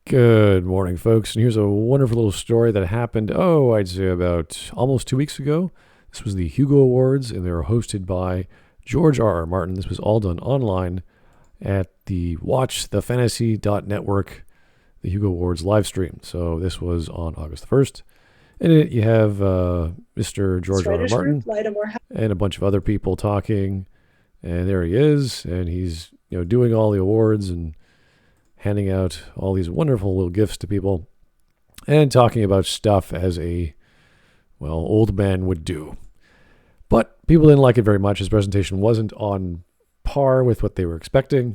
Good morning, folks. And here's a wonderful little story that happened, I'd say about almost 2 weeks ago. This was the Hugo Awards, and they were hosted by George R. R. Martin. This was all done online at the watchthefantasy.network, the Hugo Awards live stream. So this was on August the 1st. In it, you have Mr. George R. R. Martin and a bunch of other people talking. And there he is, and he's doing all the awards and handing out all these wonderful little gifts to people and talking about stuff as old man would do. But people didn't like it very much. His presentation wasn't on par with what they were expecting,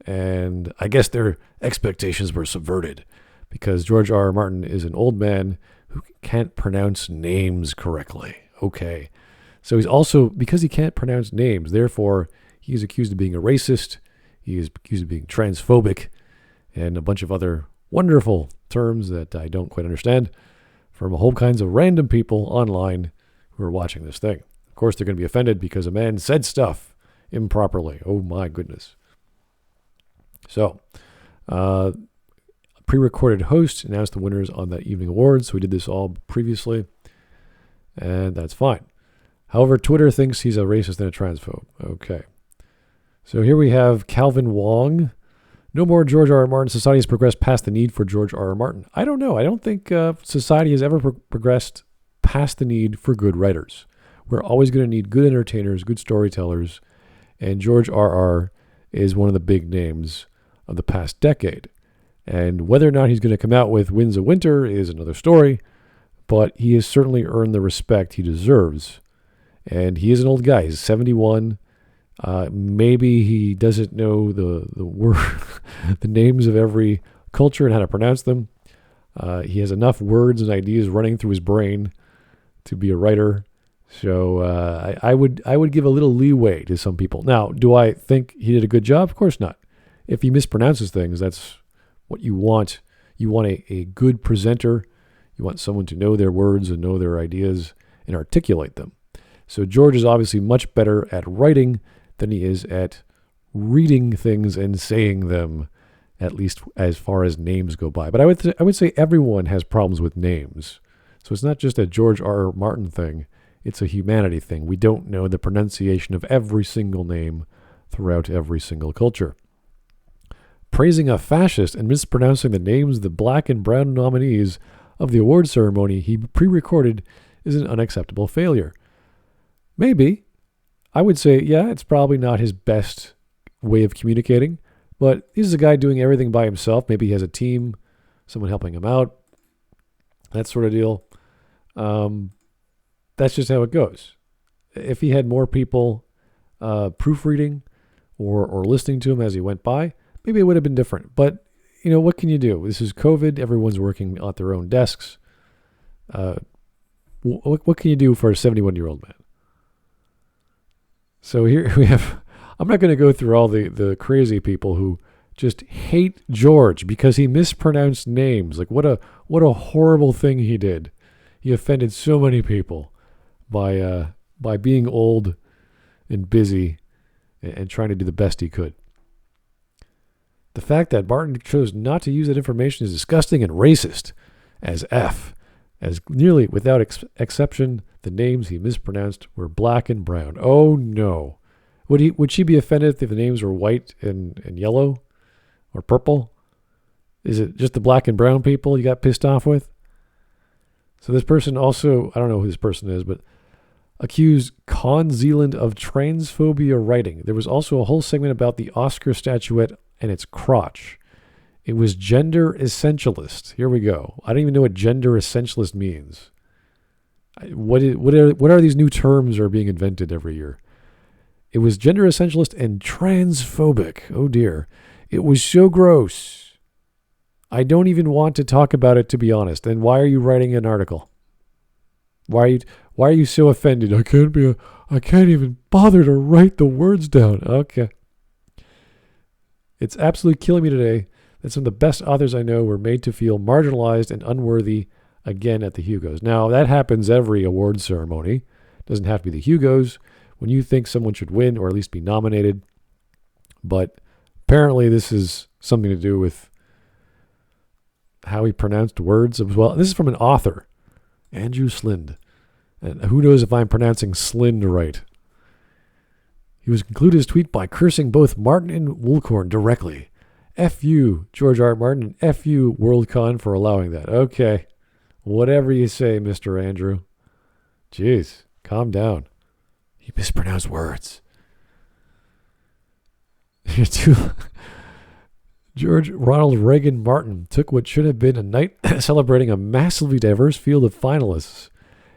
and I guess their expectations were subverted because George R. R. Martin is an old man who can't pronounce names correctly. Okay. So he's also, because he can't pronounce names, therefore he's accused of being a racist, he is accused of being transphobic, and a bunch of other wonderful terms that I don't quite understand from a whole kinds of random people online who are watching this thing. Of course, they're going to be offended because a man said stuff improperly. Oh my goodness. So, pre-recorded host announced the winners on that evening awards. So we did this all previously, and that's fine. However, Twitter thinks he's a racist and a transphobe. Okay. So here we have Calvin Wong. No more George R. R. Martin. Society has progressed past the need for George R. R. Martin. I don't know. I don't think society has ever progressed past the need for good writers. We're always going to need good entertainers, good storytellers, and George R. R. is one of the big names of the past decade. And whether or not he's going to come out with Winds of Winter is another story, but he has certainly earned the respect he deserves. And he is an old guy. He's 71. Maybe he doesn't know the word, the names of every culture and how to pronounce them. He has enough words and ideas running through his brain to be a writer. So I would give a little leeway to some people. Now, do I think he did a good job? Of course not. If he mispronounces things, that's what you want. You want a good presenter. You want someone to know their words and know their ideas and articulate them. So George is obviously much better at writing than he is at reading things and saying them, at least as far as names go by. But I would say everyone has problems with names. So it's not just a George R. R. Martin thing. It's a humanity thing. We don't know the pronunciation of every single name throughout every single culture. Praising a fascist and mispronouncing the names of the black and brown nominees of the award ceremony he pre-recorded is an unacceptable failure. Maybe. I would say, yeah, it's probably not his best way of communicating, but he's a guy doing everything by himself. Maybe he has a team, someone helping him out, that sort of deal. That's just how it goes. If he had more people proofreading or listening to him as he went by, maybe it would have been different. But, what can you do? This is COVID. Everyone's working at their own desks. What can you do for a 71-year-old man? So here we have, I'm not going to go through all the crazy people who just hate George because he mispronounced names. Like what a horrible thing he did. He offended so many people by being old and busy and trying to do the best he could. The fact that Martin chose not to use that information is disgusting and racist as F. As nearly without exception, the names he mispronounced were black and brown. Oh no. Would she be offended if the names were white and yellow or purple? Is it just the black and brown people you got pissed off with? So this person also, I don't know who this person is, but accused Con Zealand of transphobia writing. There was also a whole segment about the Oscar statuette and its crotch. It was gender essentialist. Here we go. I don't even know what gender essentialist means. What are these new terms that are being invented every year? It was gender essentialist and transphobic. Oh dear. It was so gross. I don't even want to talk about it, to be honest. And why are you writing an article? Why are you so offended? I can't even bother to write the words down. Okay. It's absolutely killing me today that some of the best authors I know were made to feel marginalized and unworthy again at the Hugos. Now, that happens every award ceremony. It doesn't have to be the Hugos. When you think someone should win or at least be nominated. But apparently this is something to do with how he pronounced words as well. This is from an author, Andrew Slind. And who knows if I'm pronouncing Slind right. He was concluded his tweet by cursing both Martin and Woolcorn directly. F you, George R. Martin, and F you, WorldCon, for allowing that. Okay. Whatever you say, Mr. Andrew. Jeez, calm down. You mispronounced words. George Ronald Reagan Martin took what should have been a night celebrating a massively diverse field of finalists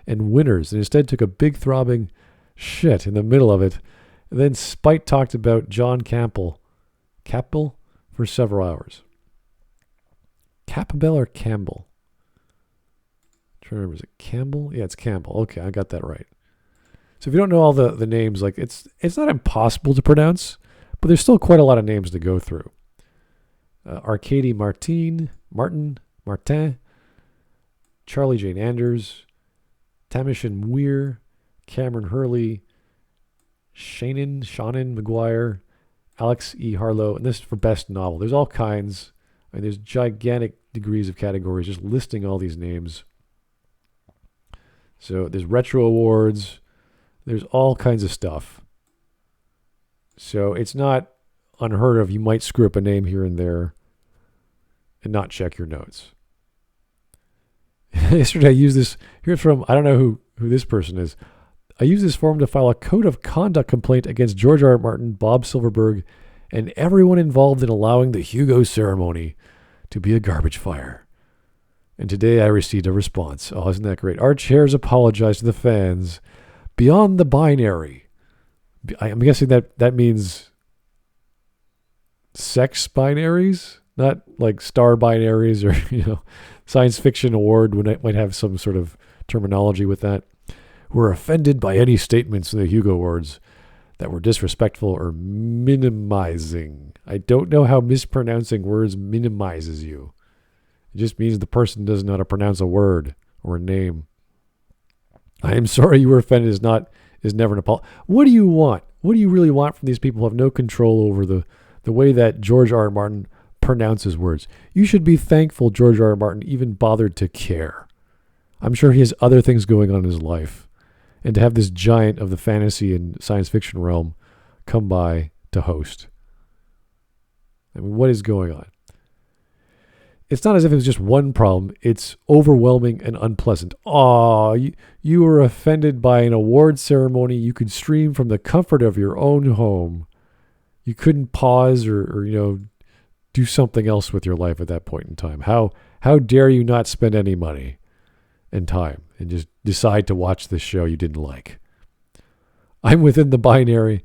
and winners, and instead took a big throbbing shit in the middle of it, and then spite talked about John Campbell for several hours. Campbell or Campbell? I'm trying to remember, is it Campbell? Yeah, it's Campbell. Okay, I got that right. So if you don't know all the names, like it's not impossible to pronounce, but there's still quite a lot of names to go through. Arcady Martin, Charlie Jane Anders, Tamishin Muir, Cameron Hurley, Shannon McGuire, Alex E. Harlow, and this is for best novel. There's all kinds. I mean, there's gigantic degrees of categories just listing all these names. So there's retro awards. There's all kinds of stuff. So it's not unheard of. You might screw up a name here and there and not check your notes. Yesterday I used this. Here's from, I don't know who this person is. I used this forum to file a code of conduct complaint against George R. Martin, Bob Silverberg, and everyone involved in allowing the Hugo ceremony to be a garbage fire. And today I received a response. Oh, isn't that great? Our chairs apologize to the fans beyond the binary. I'm guessing that means sex binaries, not like star binaries or, science fiction award might have some sort of terminology with that. Were offended by any statements in the Hugo Awards that were disrespectful or minimizing. I don't know how mispronouncing words minimizes you. It just means the person doesn't know how to pronounce a word or a name. I am sorry you were offended is never an apology. What do you want? What do you really want from these people who have no control over the way that George R. R. Martin pronounces words? You should be thankful George R. R. Martin even bothered to care. I'm sure he has other things going on in his life. And to have this giant of the fantasy and science fiction realm come by to host. I mean, what is going on? It's not as if it was just one problem. It's overwhelming and unpleasant. Aw, you were offended by an award ceremony you could stream from the comfort of your own home. You couldn't pause or do something else with your life at that point in time. How dare you not spend any money and time and just decide to watch this show you didn't like? I'm within the binary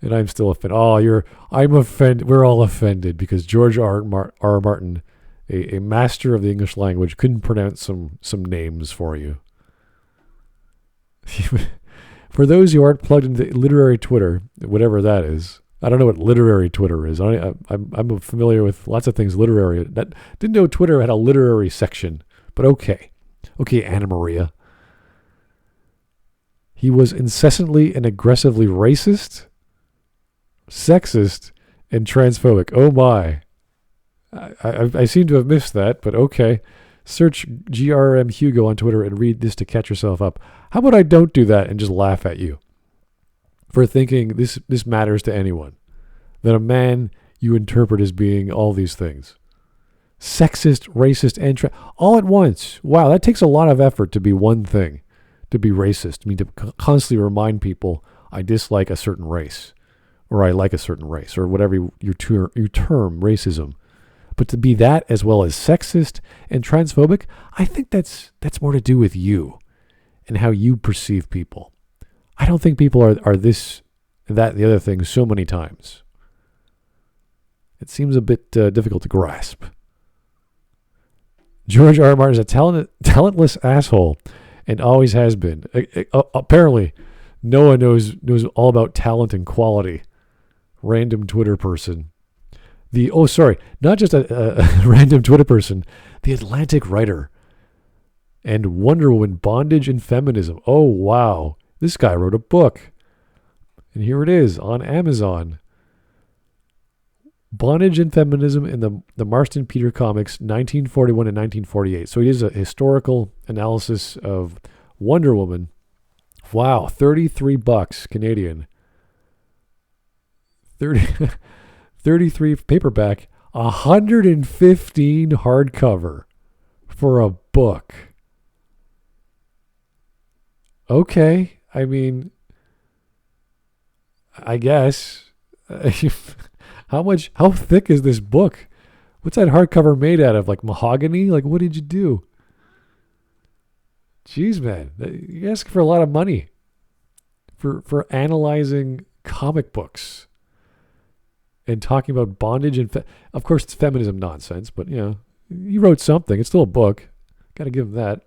and I'm still offended. I'm offended. We're all offended because George R. R. Martin, a master of the English language, couldn't pronounce some names for you. For those who aren't plugged into literary Twitter, whatever that is, I don't know what literary Twitter is. I'm familiar with lots of things literary. Didn't know Twitter had a literary section, but okay. Okay, Anna Maria. He was incessantly and aggressively racist, sexist, and transphobic. Oh my. I seem to have missed that, but okay. Search GRM Hugo on Twitter and read this to catch yourself up. How about I don't do that and just laugh at you for thinking this matters to anyone? That a man you interpret as being all these things. Sexist, racist, and all at once. Wow, that takes a lot of effort to be one thing, to be racist. I mean, to constantly remind people I dislike a certain race, or I like a certain race, or whatever you term racism. But to be that as well as sexist and transphobic, I think that's more to do with you and how you perceive people. I don't think people are this, that, and the other thing so many times. It seems a bit difficult to grasp. George R. R. Martin is a talentless asshole and always has been. Apparently, no one knows all about talent and quality. Random Twitter person. Not just a random Twitter person, the Atlantic writer. And Wonder Woman, Bondage and Feminism. Oh, wow. This guy wrote a book. And here it is on Amazon. Bondage and Feminism in the Marston Peter Comics, 1941 and 1948. So he does a historical analysis of Wonder Woman. Wow, $33 Canadian. 33 paperback, 115 hardcover for a book. Okay, I mean, I guess. How thick is this book? What's that hardcover made out of? Like mahogany? Like, what did you do? Jeez, man, you ask for a lot of money for analyzing comic books and talking about bondage and of course it's feminism nonsense, but you know, he wrote something. It's still a book. Got to give him that.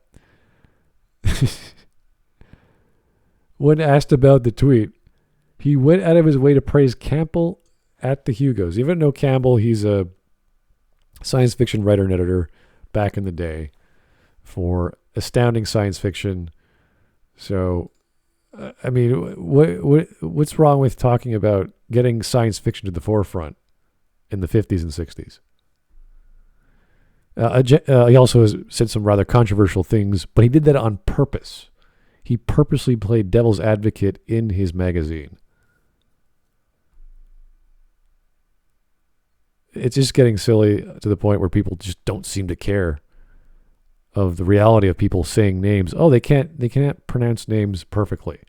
When asked about the tweet, he went out of his way to praise Campbell at the Hugos. You don't know Campbell? He's a science fiction writer and editor back in the day for Astounding Science Fiction. So, I mean, what's wrong with talking about getting science fiction to the forefront in the 50s and 60s? He also has said some rather controversial things, but he did that on purpose. He purposely played devil's advocate in his magazine. It's just getting silly to the point where people just don't seem to care of the reality of people saying names. Oh, they can't pronounce names perfectly.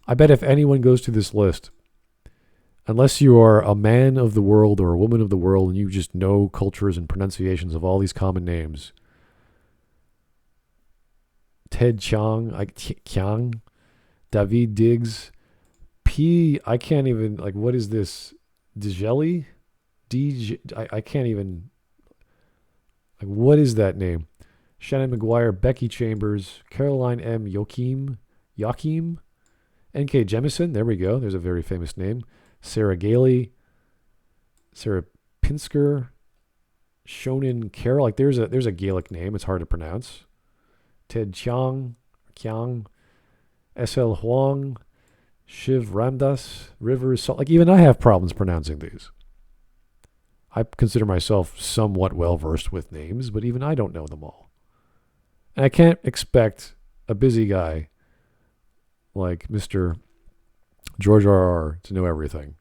I bet if anyone goes to this list, unless you are a man of the world or a woman of the world and you just know cultures and pronunciations of all these common names, Ted Chiang, David Diggs, I can't even, like, what is this? Djeli? I can't even, like, what is that name? Shannon McGuire, Becky Chambers, Caroline M. Joachim, N.K. Jemison, there we go, there's a very famous name. Sarah Gailey, Sarah Pinsker, Shonen Carol, like there's a Gaelic name, it's hard to pronounce. Ted Chiang, S.L. Huang, Shiv Ramdas, Rivers, Salt. Like, even I have problems pronouncing these. I consider myself somewhat well-versed with names, but even I don't know them all. And I can't expect a busy guy like Mr. George R.R. to know everything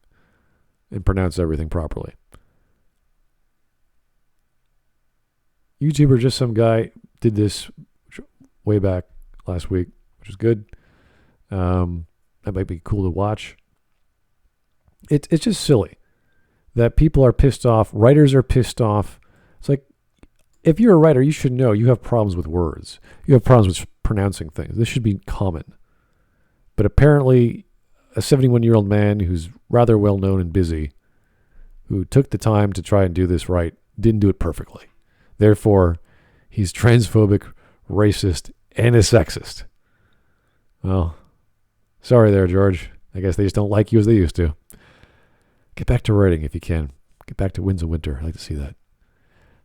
and pronounce everything properly. YouTuber, just some guy, did this way back last week, which is good. That might be cool to watch. It's just silly that people are pissed off. Writers are pissed off. It's like, if you're a writer, you should know you have problems with words. You have problems with pronouncing things. This should be common. But apparently, a 71-year-old man who's rather well known and busy, who took the time to try and do this right, didn't do it perfectly. Therefore, he's transphobic, racist, and a sexist. Well, sorry there, George. I guess they just don't like you as they used to. Get back to writing if you can. Get back to Winds of Winter. I'd like to see that.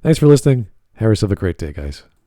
Thanks for listening. Have yourself a great day, guys.